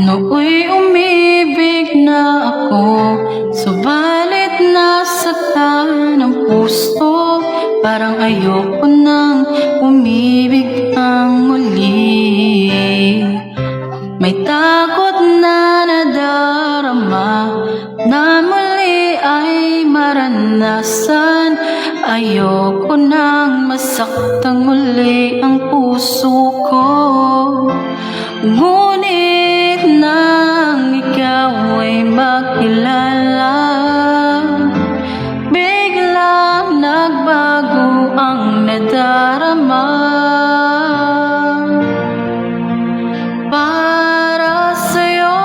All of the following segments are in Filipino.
Nooy umibig na ako, subalit nasaktan ang puso. Parang ayoko nang umibig ang muli. May takot na nadarama na muli ay maranasan. Ayoko nang masaktang muli ang puso ko. Ngunit nang ikaw ay makilala, biglang nagbago ang nadarama. Para sa'yo,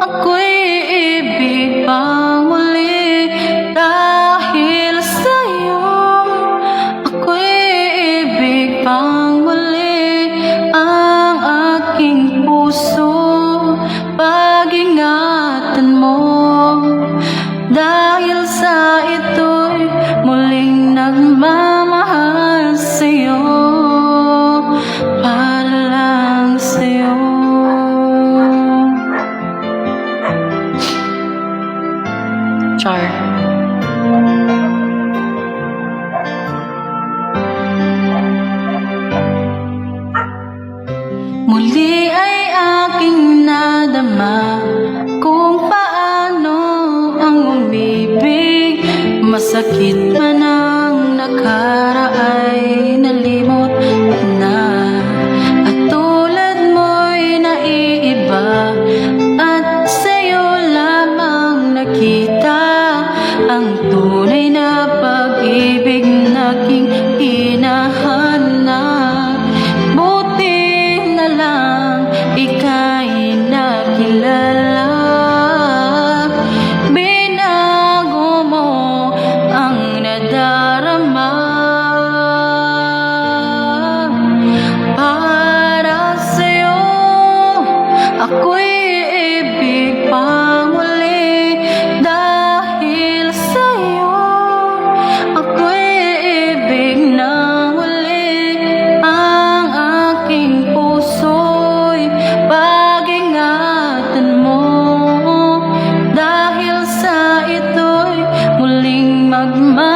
ako'y iibig pang muli. Dahil sa'yo, ako'y iibig pang muli. Ang aking puso, pag-ingatan mo. Dahil sa ito'y muling nagmamahal sa'yo, para lang sa'yo. Char. Muli ay aking nadama kung paano ang umibig. Masakit man ang nakaraay, nalimot na. At tulad mo'y naiiba, at sa'yo lamang nakita ang tunay na pag-ibig na aking hinahanap. Buti na lang ika'y nakilala. Binago mo ang nadarama. Para sa'yo, ako'y iibig pang muli. Dahil sa'yo, ako'y iibig na muli. Ang aking puso'y pag-ingatan mo. Dahil sa ito'y muling magmamahal